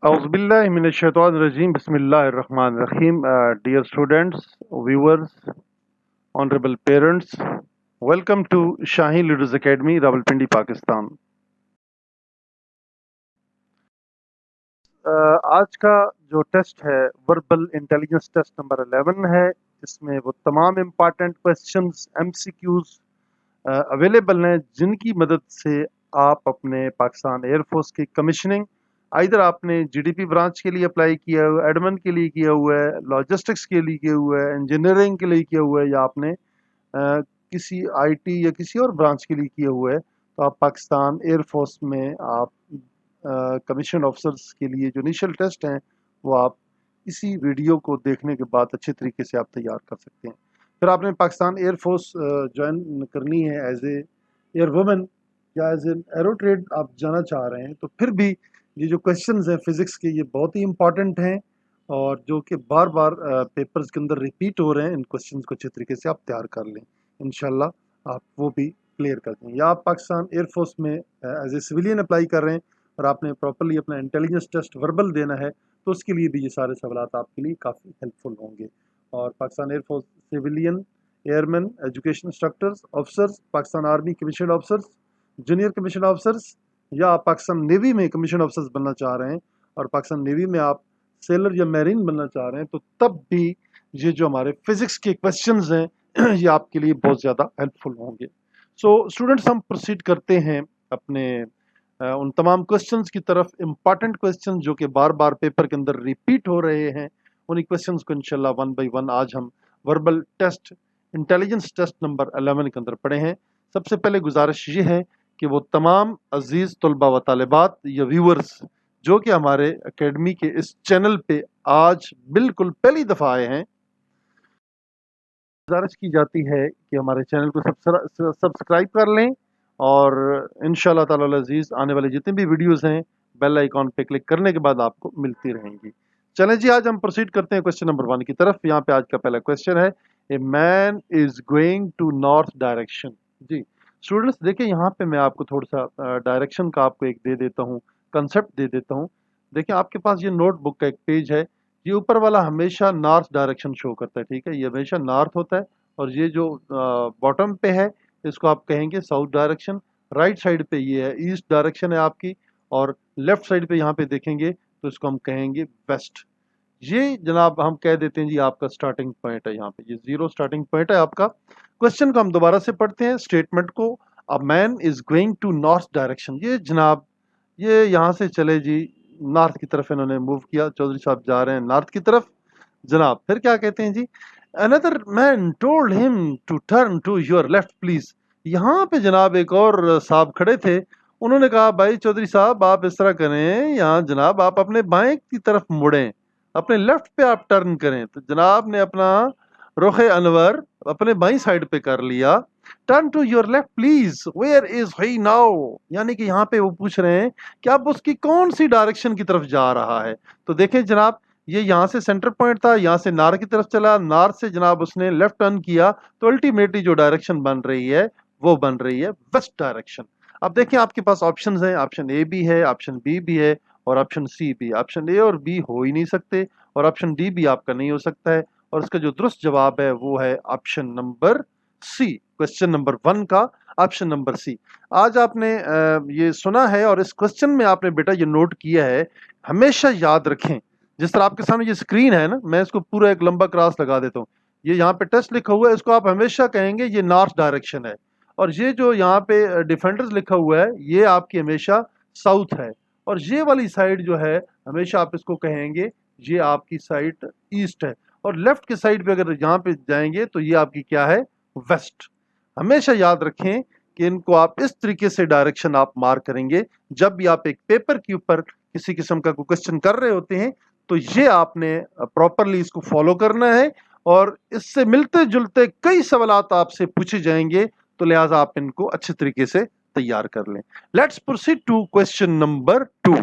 Auzubillahiminash-shaytanir-rajim. Bismillahir-Rahmanir-Rahim. Dear students, viewers, honorable parents, welcome to Shaheen Leaders Academy, Rawalpindi, Pakistan. आज का जो test है verbal intelligence test number 11 है। इसमें वो तमाम इम्पॉर्टेंट क्वेश्चंस MCQs अवेलेबल हैं जिनकी मदद से आप अपने पाकिस्तान एयरफोर्स की कमीशनिंग इधर आपने GDP ब्रांच के लिए अप्लाई किया हुआ है, एडमिन के लिए किया हुआ है, लॉजिस्टिक्स के लिए किया हुआ है, इंजीनियरिंग के लिए किया हुआ है, या आपने किसी IT या किसी और ब्रांच के लिए किया हुआ है, तो आप पाकिस्तान एयरफोर्स में आप कमीशन ऑफिसर्स के लिए जो इनिशियल टेस्ट हैं वो आप इसी वीडियो को देखने के बाद अच्छे तरीके से आप तैयार कर सकते हैं। फिर आपने पाकिस्तान एयरफोर्स ज्वाइन करनी है एज ए एयर वुमेन या एज एन एरो ट्रेड आप जाना चाह रहे हैं, तो फिर भी ये जो क्वेश्चंस हैं फिज़िक्स के ये बहुत ही इंपॉर्टेंट हैं और जो कि बार बार पेपर्स के अंदर रिपीट हो रहे हैं। इन क्वेश्चंस को अच्छे तरीके से आप तैयार कर लें, इंशाल्लाह आप वो भी क्लियर कर दें। या आप पाकिस्तान एयरफोर्स में एज ए सिविलियन अप्लाई कर रहे हैं और आपने प्रॉपरली अपना इंटेलिजेंस टेस्ट वर्बल देना है, तो उसके लिए भी ये सारे सवालात आपके लिए काफ़ी हेल्पफुल होंगे। और Pakistan air force civilian, airman, education instructors, officers, Pakistan army commission officers, junior commission officers, या आप पाकिस्तान नेवी में कमीशन ऑफिसर्स बनना चाह रहे हैं और पाकिस्तान नेवी में आप सेलर या मैरीन बनना चाह रहे हैं, तो तब भी ये जो हमारे फिजिक्स के क्वेश्चंस हैं ये आपके लिए बहुत ज़्यादा हेल्पफुल होंगे। सो स्टूडेंट्स, हम प्रोसीड करते हैं अपने उन तमाम क्वेश्चंस की तरफ। इम्पॉर्टेंट क्वेश्चंस जो कि बार बार पेपर के अंदर रिपीट हो रहे हैं, उन्हीं क्वेश्चंस को इंशाल्लाह वन बाय वन आज हम verbal test intelligence test number 11 के अंदर पढ़े हैं। सबसे पहले गुजारिश ये है कि वो तमाम अजीज़ तलबा व तालिबात या व्यूअर्स जो कि हमारे एकेडमी के इस चैनल पे आज बिल्कुल पहली दफ़ा आए हैं, गुजारिश की जाती है कि हमारे चैनल को सब्सक्राइब कर लें और इंशाल्लाह ताला अज़ीज़ आने वाले जितने भी वीडियोस हैं बेल आइकॉन पे क्लिक करने के बाद आपको मिलती रहेंगी। चलें जी, आज हम प्रोसीड करते हैं क्वेश्चन नंबर 1 की तरफ। यहाँ पे आज का पहला क्वेश्चन है, a man is going to north direction. जी स्टूडेंट्स, देखिए यहाँ पे मैं आपको थोड़ा सा डायरेक्शन का आपको एक दे देता हूँ, कंसेप्ट दे देता हूँ। देखिए आपके पास ये नोटबुक का एक पेज है, ये ऊपर वाला हमेशा नॉर्थ डायरेक्शन शो करता है, ठीक है, ये हमेशा नॉर्थ होता है। और ये जो बॉटम पे है इसको आप कहेंगे साउथ डायरेक्शन। राइट साइड पे ये है ईस्ट डायरेक्शन है आपकी, और लेफ्ट साइड पे यहाँ पे देखेंगे तो इसको हम कहेंगे वेस्ट। ये जनाब हम कह देते हैं जी आपका स्टार्टिंग पॉइंट है, यहाँ पे ये 0 स्टार्टिंग पॉइंट है आपका। क्वेश्चन को हम दोबारा से पढ़ते हैं, स्टेटमेंट को। A man is going to north direction, ये जनाब ये यहाँ से चले जी नॉर्थ की तरफ इन्होंने मूव किया, चौधरी साहब जा रहे हैं नॉर्थ की तरफ जनाब। फिर क्या कहते हैं जी, another man told him to turn to your left please. यहाँ पे जनाब एक और साहब खड़े थे, उन्होंने कहा भाई चौधरी साहब आप इस तरह करें, यहाँ जनाब आप अपने बाएं की तरफ मुड़ें, अपने लेफ्ट पे आप टर्न करें। तो जनाब ने अपना रुख अनवर अपने बाई साइड पे कर लिया। Turn to your left please, where is he now, यानी कि यहाँ पे वो पूछ रहे हैं कि अब उसकी कौन सी डायरेक्शन की तरफ जा रहा है। तो देखें जनाब, ये यहाँ से सेंटर पॉइंट था, यहाँ से नॉर्थ की तरफ चला, नॉर्थ से जनाब उसने लेफ्ट टर्न किया, तो अल्टीमेटली जो डायरेक्शन बन रही है वो बन रही है वेस्ट डायरेक्शन। अब देखें आपके पास ऑप्शंस हैं, ऑप्शन ए भी है, ऑप्शन बी भी है और ऑप्शन सी भी। ऑप्शन ए और बी हो ही नहीं सकते और ऑप्शन डी भी आपका नहीं हो सकता है, और इसका जो दुरुस्त जवाब है वो है option number C, question number 1 का ऑप्शन नंबर सी। आज आपने ये सुना है और इस क्वेश्चन में आपने बेटा ये नोट किया है, हमेशा याद रखें। जिस तरह आपके सामने ये स्क्रीन है ना, मैं इसको पूरा एक लंबा क्रॉस लगा देता हूँ, ये यहाँ पे टेस्ट लिखा हुआ है, इसको आप हमेशा कहेंगे ये नॉर्थ डायरेक्शन है, और ये जो यहाँ पे डिफेंडर्स लिखा हुआ है ये आपकी हमेशा साउथ है, और ये वाली साइड जो है हमेशा आप इसको कहेंगे ये आपकी साइड ईस्ट है, और लेफ्ट की साइड पे अगर यहाँ पे जाएंगे तो ये आपकी क्या है, वेस्ट। हमेशा याद रखें कि इनको आप इस तरीके से डायरेक्शन आप मार्क करेंगे जब भी आप एक पेपर के ऊपर किसी किस्म का कोई क्वेश्चन कर रहे होते हैं, तो ये आपने प्रॉपरली इसको फॉलो करना है, और इससे मिलते जुलते कई सवालात आपसे पूछे जाएंगे, तो लिहाजा आप इनको अच्छे तरीके से तैयार कर लें। Let's proceed to question number 2।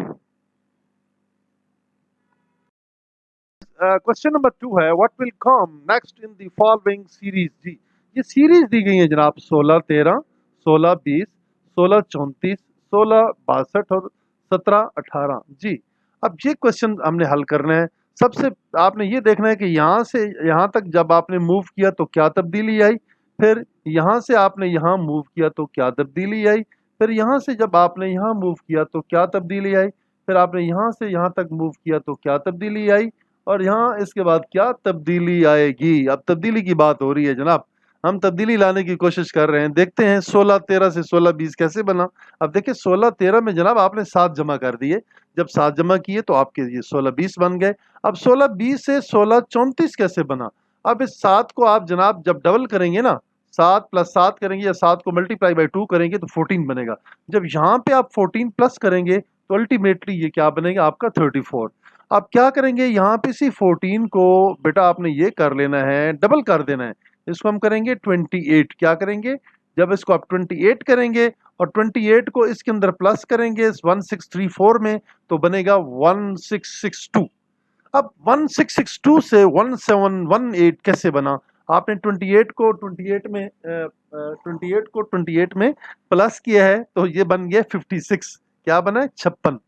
Question number 2 है, what will come next in the following series. जी ये सीरीज दी गई है जनाब 16 13, 16 20, 16 34, 16 62 और 17 18। जी अब ये क्वेश्चन हमने हल करना है। सबसे आपने ये देखना है कि यहाँ से यहाँ तक जब आपने मूव किया तो क्या तब्दीली आई, फिर यहाँ से आपने यहाँ मूव किया तो क्या तब्दीली आई, फिर यहाँ से जब आपने यहाँ मूव किया तो क्या तब्दीली आई, फिर आपने यहाँ से यहाँ तक मूव किया तो क्या तब्दीली आई, और यहाँ इसके बाद क्या तब्दीली आएगी। अब तब्दीली की बात हो रही है जनाब, हम तब्दीली लाने की कोशिश कर रहे हैं। देखते हैं 16-13 से 16-20 कैसे बना। अब देखिए 16-13 में जनाब आपने 7 जमा कर दिए, जब 7 जमा किए तो आपके ये 16-20 बन गए। अब 16-20 से 16-34 कैसे बना। अब इस 7 को आप जनाब जब डबल करेंगे ना, 7 + 7 करेंगे या 7 को मल्टीप्लाई बाई 2 करेंगे तो 14 बनेगा। जब यहाँ पे आप 14 प्लस करेंगे तो अल्टीमेटली ये क्या बनेगा आपका 34। अब क्या करेंगे, यहाँ पे इसी 14 को बेटा आपने ये कर लेना है, डबल कर देना है। इसको हम करेंगे 28। क्या करेंगे, जब इसको आप 28 करेंगे और 28 को इसके अंदर प्लस करेंगे इस 1634 में तो बनेगा 1662। अब 1662 से 1718 कैसे बना। आपने 28 को 28 में प्लस किया है तो ये बन गया 56। क्या बना है 56,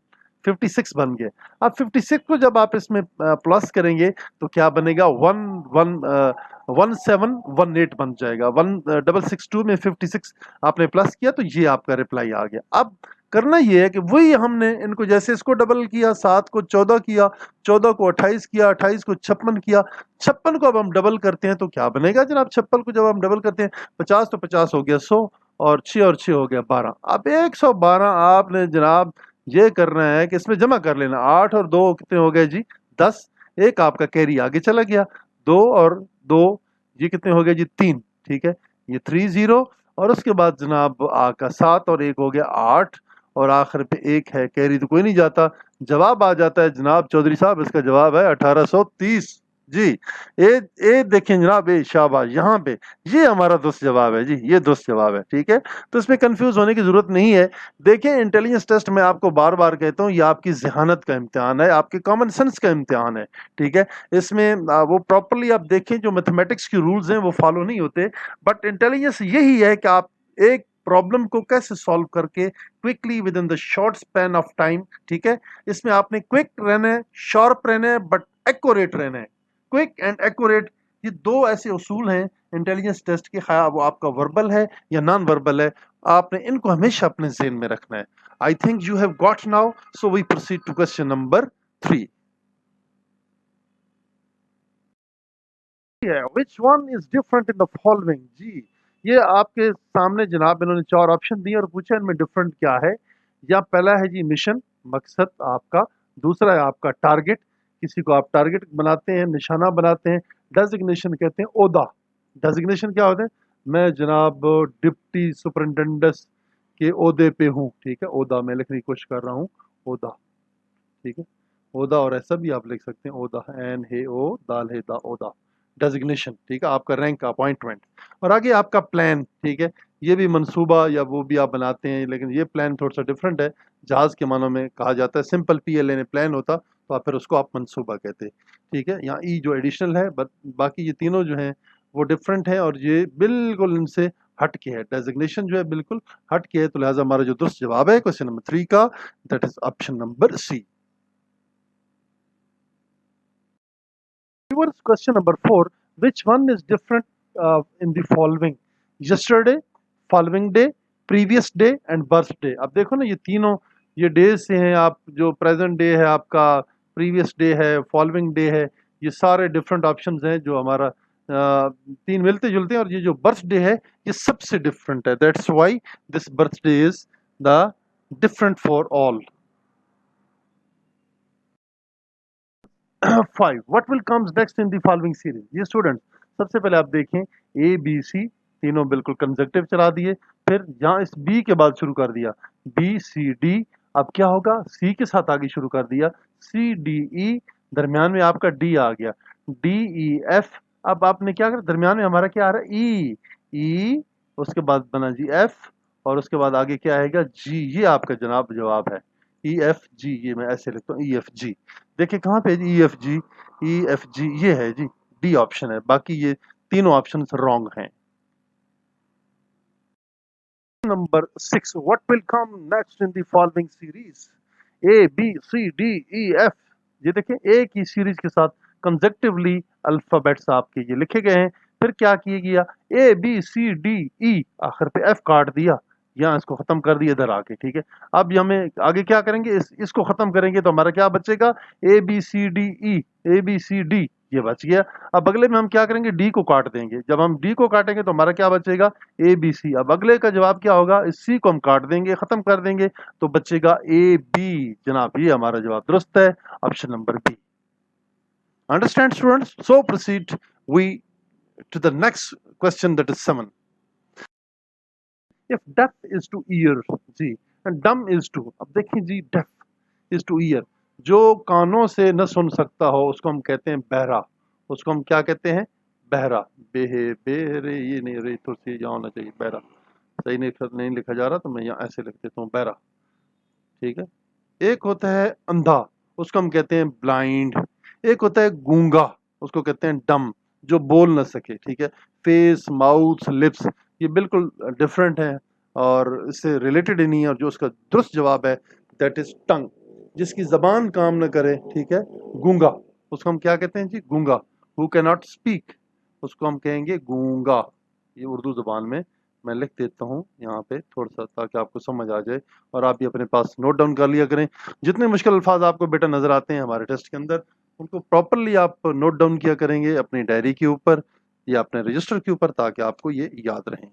56 बन गए। अब 56 को जब आप इसमें प्लस करेंगे तो क्या बनेगा 1718 बन जाएगा। 1662 में 56 आपने प्लस किया तो ये आपका रिप्लाई आ गया। अब करना ये है कि वही हमने इनको जैसे इसको डबल किया, 7 को 14 किया, 14 को 28 किया, 28 को 56 किया, 56 को अब हम डबल करते हैं तो क्या बनेगा जनाब। 56 को जब हम डबल करते हैं 50 तो 50 हो गया 100 और 6 हो गया 12। अब 112 आपने जनाब ये करना है कि इसमें जमा कर लेना। 8 और 2 कितने हो गए जी 10। एक आपका कैरी आगे चला गया, 2 और 2 ये कितने हो गए जी 3। ठीक है, ये 30 और उसके बाद जनाब आका 7 और 1 हो गया 8 और आखिर पे 1 है, कैरी तो कोई नहीं जाता। जवाब आ जाता है जनाब चौधरी साहब, इसका जवाब है 1830 जी। ए देखें जनाब, ए शाबाश, यहाँ पे ये हमारा दुरुस्त जवाब है जी, ये दुरुस्त जवाब है। ठीक है, तो इसमें कंफ्यूज होने की जरूरत नहीं है। देखें इंटेलिजेंस टेस्ट में आपको बार बार कहता हूँ ये आपकी जहानत का इम्तिहान है, आपके कॉमन सेंस का इम्तिहान है। ठीक है, इसमें वो प्रॉपरली आप देखें जो मैथमेटिक्स के रूल्स हैं वो फॉलो नहीं होते, बट इंटेलिजेंस यही है कि आप एक प्रॉब्लम को कैसे सॉल्व करके quickly with in the short span of time. ठीक है, इसमें आपने क्विक रहना है, शार्प रहना है, बट एक्यूरेट रहना है। क्विक एंड एक्यूरेट ये दो ऐसे उसूल हैं इंटेलिजेंस टेस्ट के, खैर वो आपका वर्बल है या नॉन वर्बल है, आपने इनको हमेशा अपने ज़हन में रखना है। I think you have got now, so we proceed to question number 3। Which one is different in the following जी। ये आपके सामने जनाब इन्होंने 4 ऑप्शन दिए और पूछा इनमें डिफरेंट क्या है। या पहला है जी मिशन, मकसद आपका। दूसरा है आपका टारगेट, किसी को आप टारगेट बनाते हैं, निशाना बनाते हैं। डेजिग्नेशन कहते हैं ओहदा। डेजिग्नेशन क्या होता है, मैं जनाब डिप्टी सुपरिटेंडेंट के ओहदे पे हूँ। ठीक है, ओहदा मैं लिखने की कोशिश कर रहा हूँ, ओहदा। ठीक है, ओहदा और ऐसा भी आप लिख सकते हैं, ओहदा, एन हे ओ दाल हे दा, ओहदा डेजिग्नेशन। ठीक है, आपका रैंक का अपॉइंटमेंट। और आगे आपका प्लान। ठीक है, ये भी मंसूबा या वो भी आप बनाते हैं, लेकिन ये प्लान थोड़ा सा डिफरेंट है। जहाज़ के मानों में कहा जाता है, सिंपल PLN प्लान होता तो आप फिर उसको आप मंसूबा कहते हैं। ठीक है, यहाँ ई जो एडिशनल है, बट बाकी ये तीनों जो हैं वो डिफरेंट है और ये बिल्कुल इनसे हट के है। डेजिग्नेशन जो है बिल्कुल हट के है, तो लिहाजा हमारा जो दुरुस्त जवाब है क्वेश्चन नंबर 3 का, that is option number C. Question number 4, which one is different in the following: yesterday, following day, previous day and birthday। अब देखो ना ये तीनों ये डेज से हैं, आप जो प्रेजेंट डे है आपका, प्रीवियस डे है, फॉलोइंग डे है, ये सारे डिफरेंट ऑप्शंस हैं जो हमारा तीन मिलते जुलते हैं। और ये जो बर्थडे है ये सबसे डिफरेंट है, that's why this birthday is the different for all. 5, what will comes next in the following series. ये स्टूडेंट्स सबसे पहले आप देखें ABC तीनों बिल्कुल कंसेक्टिव चला दिए, फिर यहाँ इस B के बाद शुरू कर दिया BCD। अब क्या होगा, C के साथ आगे शुरू कर दिया CDE, दरमियान में आपका D आ गया DEF। अब आपने क्या कर, दरमियान में हमारा क्या आ रहा है E, उसके बाद बना जी F और उसके बाद आगे क्या आएगा G। ये आपका जनाब जवाब है EFG। ये मैं ऐसे लिखता हूँ EFG। देखिए कहाँ पे जी EFG ये है जी, डी ऑप्शन है, बाकी ये तीनों ऑप्शन रॉन्ग हैं। Number 6, what will come next in the following series. ABCDEF, ये देखें ए की सीरीज के साथ कंसेक्टिवली अल्फाबेट्स आपके ये लिखे गए हैं। फिर क्या किया गया, ABCDE, आखिर पे F काट दिया, यहाँ इसको खत्म कर दिया इधर आके, ठीक है। अब हमें आगे क्या करेंगे, इसको खत्म करेंगे तो हमारा क्या बचेगा, ABCDE, ABCD, ये बच गया। अब अगले में हम क्या करेंगे, डी को काट देंगे। जब हम डी को काटेंगे तो हमारा क्या बचेगा, ABC। अब अगले का जवाब क्या होगा, इस सी को हम काट देंगे, खत्म कर देंगे, तो बचेगा AB। जनाब ये हमारा जवाब दुरुस्त है, option number B. Understand students? So proceed we to the next question, that is 7। If deaf is to ear जी एंड डम इज टू, अब देखिए जी, डेफ इज टू ईयर, जो कानों से न सुन सकता हो उसको हम कहते हैं बहरा। उसको हम क्या कहते हैं, बहरा। बेहे बेहरे, ये नहीं, रे थोड़ी सी यहाँ होना चाहिए, बहरा। सही नहीं लिखा जा रहा तो मैं यहाँ ऐसे लिख देता हूँ, बहरा, ठीक है। एक होता है अंधा, उसको हम कहते हैं ब्लाइंड। एक होता है गूंगा, उसको कहते हैं डम, जो बोल न सके, ठीक है। फेस, माउथ, लिप्स, ये बिल्कुल डिफरेंट है और इससे रिलेटेड ही नहीं है। और जो उसका दुरुस्त जवाब है दैट इज टंग, जिसकी जबान काम न करे, ठीक है, गूंगा, उसको हम क्या कहते हैं जी, गूंगा। हु कैन नॉट स्पीक, उसको हम कहेंगे गूंगा। ये उर्दू जबान में मैं लिख देता हूँ यहाँ पे थोड़ा सा, ताकि आपको समझ आ जाए और आप भी अपने पास नोट डाउन कर लिया करें। जितने मुश्किल अल्फाज आपको बेटा नजर आते हैं हमारे टेस्ट के अंदर, उनको प्रॉपरली आप नोट डाउन किया करेंगे अपनी डायरी के ऊपर या अपने रजिस्टर के ऊपर, ताकि आपको ये याद रहे।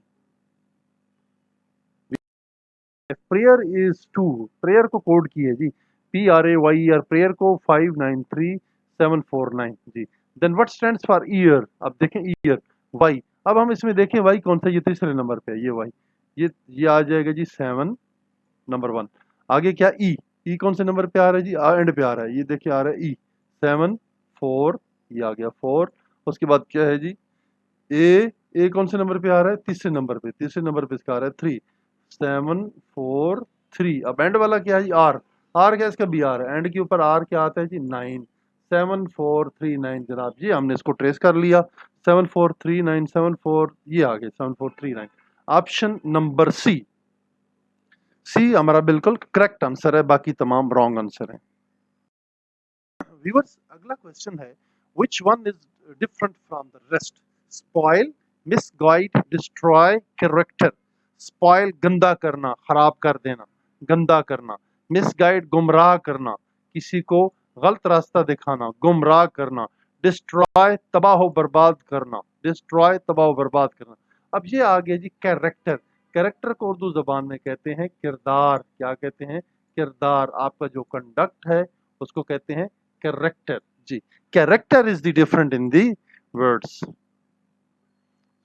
प्रेयर इज टू, प्रेयर को कोड की है जी, PRAYER, प्रेयर को 593749 जी। Then what stands for year, अब देखें ईयर, वाई। अब हम इसमें देखें वाई कौन सा, ये तीसरे नंबर पे है, ये वाई, ये आ जाएगा जी 7 नंबर 1। आगे क्या, ई कौन से नंबर पे आ रहा है जी, एंड पे आ रहा है, ये देखिए आ रहा है E 7 4, ये आ गया 4। उसके बाद क्या है जी, ए कौन से नंबर पे आ रहा है, तीसरे नंबर पे, तीसरे नंबर पे इसका आ रहा है 3, 7 4 3। अब एंड वाला क्या है जी, आर क्या, इसका बी आर है, एंड के ऊपर आर क्या आता है जी, 9, 7439। जनाब जी हमने इसको ट्रेस कर लिया, 7439, 74, ये आ गया 7439। ऑप्शन नंबर सी हमारा बिल्कुल करेक्ट आंसर है, बाकी तमाम रॉन्ग आंसर है। व्यूअर्स अगला क्वेश्चन है, which one is different from the rest, spoil, misguide, destroy, character. Spoil गंदा करना, खराब कर देना, गंदा करना। मिसगाइड गुमराह करना, किसी को गलत रास्ता दिखाना, गुमराह करना। डिस्ट्रॉय तबाह बर्बाद करना, डिस्ट्रॉय तबाह बर्बाद करना। अब ये आ गया जी कैरेक्टर। कैरेक्टर को उर्दू जबान में कहते हैं किरदार। क्या कहते हैं, किरदार। आपका जो कंडक्ट है उसको कहते हैं कैरेक्टर जी। Character is the different in the words.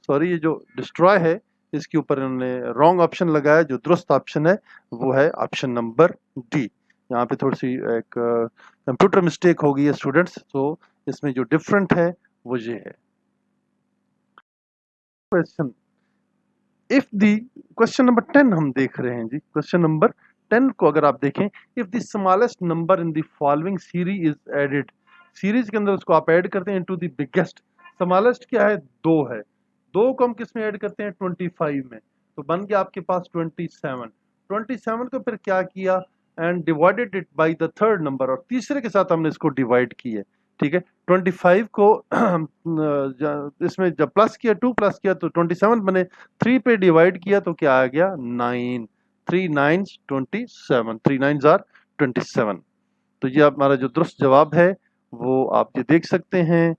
Sorry, ये जो डिस्ट्रॉय है इसके ऊपर इन्होंने रॉन्ग ऑप्शन लगाया, जो दुरुस्त ऑप्शन है वो है ऑप्शन नंबर डी। यहाँ पे थोड़ी सी एक कंप्यूटर मिस्टेक हो गई है स्टूडेंट्स, तो इसमें जो डिफरेंट है वो ये है। Question, if the, question number 10 हम देख रहे हैं जी। क्वेश्चन नंबर 10 को अगर आप देखें, if the smallest number in the following series is added, series के अंदर उसको आप ऐड करते हैं इनटू द बिगेस्ट। स्मॉलेस्ट क्या है, 2 है, 2 को हम किस में ऐड करते हैं, 25 में, तो बन गया आपके पास 27। 27 को फिर क्या किया, and divided it by the third number, और तीसरे के साथ हमने इसको डिवाइड किया, ठीक है। 25 को इसमें जब प्लस किया, 2 प्लस किया तो 27 बने, 3 पे डिवाइड किया तो क्या आ गया, 9, 3 9s 27, 3 9s आर 27। तो ये हमारा जो दुरुस्त जवाब है वो आप ये देख सकते हैं।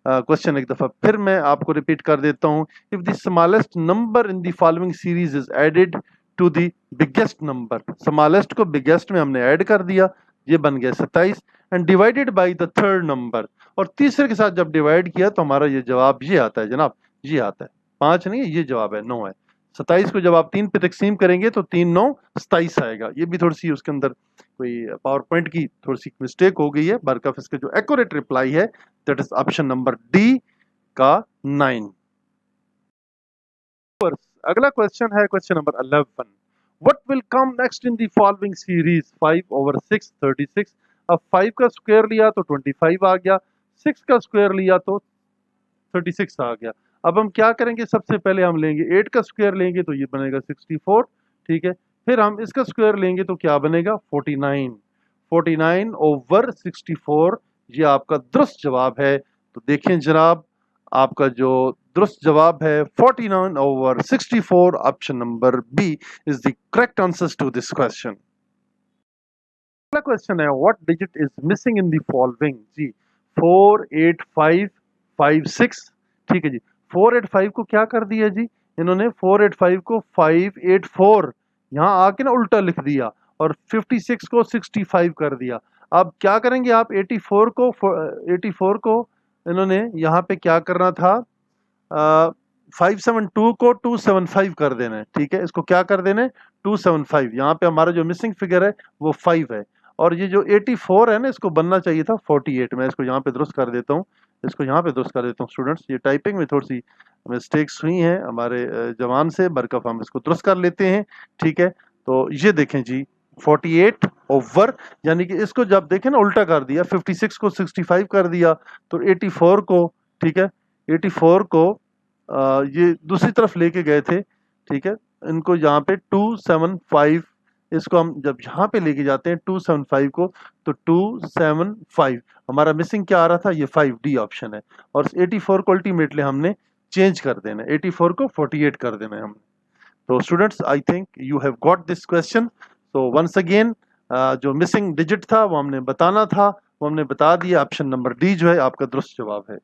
क्वेश्चन एक दफा फिर मैं आपको रिपीट कर देता हूं, if the smallest number in the following series is added to the biggest number, smallest को बिगेस्ट में हमने ऐड कर दिया, ये बन गया 27, and divided by the third number, और तीसरे के साथ जब डिवाइड किया तो हमारा ये जवाब ये आता है जनाब, ये आता है 5 नहीं है, ये जवाब है 9 है। 27 को जब आप 3 पे तकसीम करेंगे तो 3 9 27 आएगा। ये भी थोड़ी सी उसके अंदर कोई पावर पॉइंट की थोड़ी सी मिस्टेक हो गई है, बरकफ इसका जो एक्यूरेट रिप्लाई है that is option number D का 9। अगला क्वेश्चन है question number 11, what will come next in the following series, 5/6 36। अब 5 का स्क्वायर लिया तो 25 आ गया, 6 का स्क्वायर लिया तो 36 आ गया। अब हम क्या करेंगे, सबसे पहले हम लेंगे 8 का स्क्वायर लेंगे तो ये बनेगा 64, ठीक है। फिर हम इसका स्क्वायर लेंगे तो क्या बनेगा, 49। 49/64 ये आपका दुरुस्त जवाब है। तो देखें जनाब, आपका जो दुरुस्त जवाब है 49/64, option number B is the correct answer to this question. अगला क्वेश्चन है, what digit is missing in the following? जी 48556, ठीक है जी। 485 को क्या कर दिया जी इन्होंने, 485 को 584 यहाँ आके ना उल्टा लिख दिया और 56 को 65 कर दिया। अब क्या करेंगे आप, 84 को इन्होंने यहाँ पे क्या करना था, 572 को 275 कर देना है, ठीक है। इसको क्या कर देना है, 275। यहाँ पे हमारा जो मिसिंग फिगर है वो 5 है, और ये जो 84 है ना इसको बनना चाहिए था 48। मैं इसको यहाँ पे दुरुस्त कर देता हूँ, इसको यहाँ पे दुरुस्त कर देता हूँ स्टूडेंट्स। ये टाइपिंग में थोड़ी सी मिस्टेक्स हुई हैं हमारे जवान से, बरकफ हम इसको दुरुस्त कर लेते हैं, ठीक है। तो ये देखें जी 48 यानी कि इसको जब देखें ना उल्टा कर दिया, 56 को 65 कर दिया, तो 84 को, ठीक है, 84 को ये दूसरी तरफ लेके गए थे, ठीक है। इनको यहाँ पे 275, इसको हम जब यहाँ पे लेके जाते हैं 275 को, तो 275 हमारा मिसिंग क्या आ रहा था, ये 5D ऑप्शन है। और 84 को अल्टीमेटली हमने चेंज कर देना है, 84 को 48 कर देना है हमने। तो students I think you have got this question. तो वंस अगेन जो मिसिंग डिजिट था वो हमने बताना था, वो हमने बता दिया। ऑप्शन नंबर डी जो है आपका दुरुस्त जवाब है।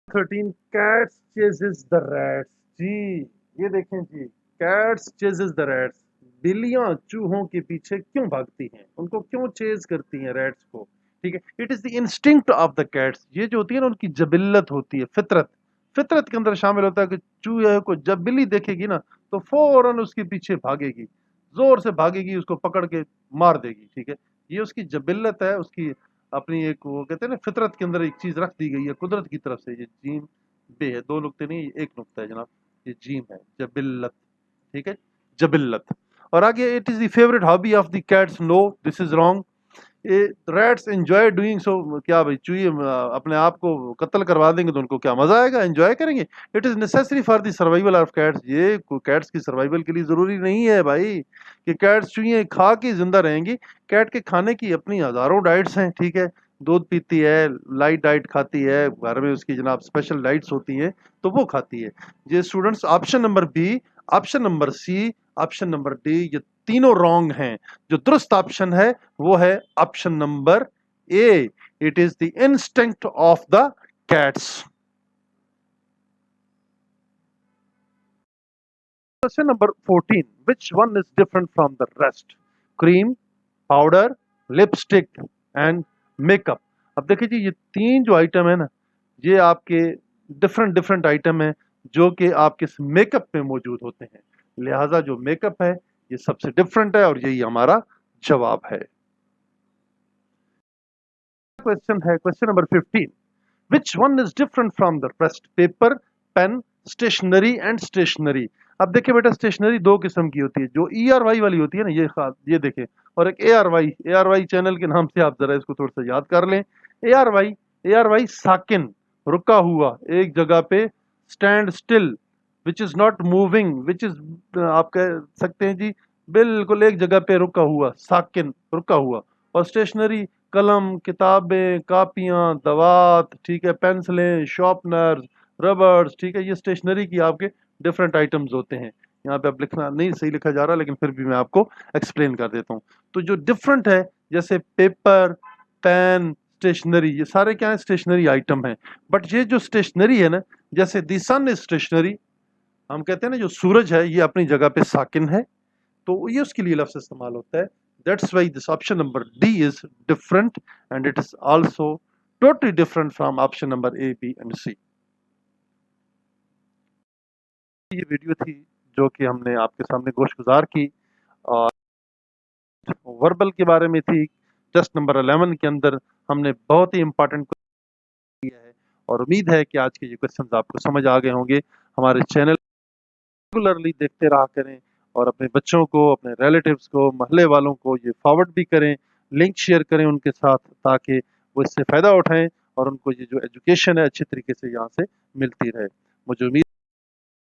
13 कैट्स चेजेस द रैट्स। जी ये देखें जी, कैट्स चेजेस द रैट्स, बिल्लियां चूहों के पीछे क्यों भागती हैं, उनको क्यों चेज करती हैं रैट्स को, ठीक है। It is the instinct of the cats, ये जो होती है ना उनकी जबिल्लत होती है, फितरत, फितरत के अंदर शामिल होता है कि चूहे को जब बिल्ली देखेगी ना तो फौरन उसके पीछे भागेगी, जोर से भागेगी, उसको पकड़ के मार देगी, ठीक है। ये उसकी जबिल्लत है, उसकी अपनी एक, वो कहते हैं ना फितरत के अंदर एक चीज रख दी गई है कुदरत की तरफ से। ये जीम बे है, दो नुक्ते नहीं, एक नुक्ता है जनाब, ये जीम है, जबिल्लत, ठीक है, जबिल्लत। और आगे, it is the favourite hobby of the cats, no this is wrong. Rats enjoy doing so, क्या भाई चूहे अपने आप को कत्ल करवा देंगे तो उनको क्या मजा आएगा, एंजॉय करेंगे। It is necessary for the survival of cats, ये कैट्स की सर्वाइवल के लिए जरूरी नहीं है भाई कि कैट्स चूहे खा के जिंदा रहेंगी। कैट के खाने की अपनी हजारों डाइट्स हैं, ठीक है। दूध पीती है, लाइट डाइट खाती है, घर में उसकी जनाब स्पेशल डाइट्स होती हैं तो वो खाती है। ये students option number B, option number C, option number D, ये तीनों रॉन्ग हैं। जो दुरुस्त ऑप्शन है वो है option number A, it is the instinct of the cats. Question number 14, which one is different from the rest? Cream, powder, lipstick and makeup. अब देखिए जी, ये तीन जो आइटम है ना, ये आपके डिफरेंट डिफरेंट आइटम है जो कि आपके मेकअप में मौजूद होते हैं, लिहाजा जो मेकअप है ये सबसे डिफरेंट है और यही हमारा जवाब है। क्वेश्चन है question number 15, which one is different from the rest? Paper, pen, stationery and stationery. अब देखिए बेटा, स्टेशनरी दो किस्म की होती है, जो ERY वाली होती है ना, ये देखें, और एक ARY चैनल के नाम से आप जरा इसको थोड़ा सा याद कर लें। ARY साकिन, रुका हुआ एक जगह पे, stand still, which is not moving, which is आप कह सकते हैं जी बिल्कुल एक जगह पे रुका हुआ, साकिन, रुका हुआ। और स्टेशनरी, कलम, किताबें, कापियां, दवात, ठीक है, पेंसिलें, शॉर्पनर, रबर्स, ठीक है, ये स्टेशनरी की आपके डिफरेंट आइटम्स होते हैं। यहाँ पे आप लिखना नहीं सही लिखा जा रहा, लेकिन फिर भी मैं आपको एक्सप्लेन कर देता हूँ। तो जो डिफरेंट है, जैसे पेपर, पेन, स्टेशनरी, ये सारे क्या है, स्टेशनरी आइटम है। बट ये जो स्टेशनरी है ना, जैसे दी सन इज स्टेशनरी, हम कहते हैं ना जो सूरज है ये अपनी जगह पे साकिन है, तो ये उसके लिए लफ्ज इस्तेमाल होता है। That's why this option number D is different and it is also totally different from option number A, B and C. ये वीडियो थी जो कि हमने आपके सामने गोशगुजार की, और वर्बल के बारे में थी। टेस्ट नंबर 11 के अंदर हमने बहुत ही इंपॉर्टेंट किया है, और उम्मीद है कि आज के ये क्वेश्चंस आपको समझ आ गए होंगे। हमारे चैनल रेगुलरली देखते रहा करें, और अपने बच्चों को, अपने रिलेटिव्स को, महल्ले वालों को ये फॉरवर्ड भी करें, लिंक शेयर करें उनके साथ, ताकि वो इससे फ़ायदा उठाएं और उनको ये जो एजुकेशन है अच्छी तरीके से यहाँ से मिलती रहे। मुझे उम्मीद है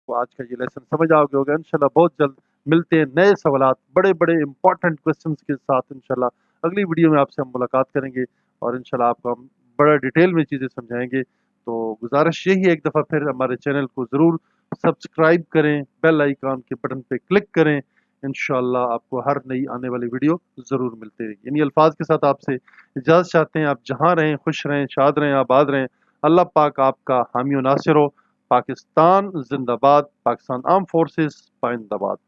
आज का ये लेसन समझ आ गया होगा। इंशाल्लाह बहुत जल्द मिलते हैं नए सवालात, बड़े बड़े इंपॉर्टेंट क्वेश्चंस के साथ इंशाल्लाह अगली वीडियो में आपसे हम मुलाकात करेंगे और इंशाल्लाह आपको हम बड़ा डिटेल में चीज़ें समझाएंगे। तो गुजारिश यही है, एक दफ़ा फिर हमारे चैनल को ज़रूर सब्सक्राइब करें, बेल आइकॉन के बटन पे क्लिक करें। इंशाल्लाह आपको हर नई आने वाली वीडियो ज़रूर मिलती रहेगी। इन्हीं अल्फाज के साथ आपसे इजाज़त चाहते हैं। आप जहाँ रहें खुश रहें, शाद रहें, आबाद रहें। अल्लाह पाक आपका हामी और नासिर हो। पाकिस्तान जिंदाबाद, पाकिस्तान आर्म फोर्सेस पाइंदाबाद।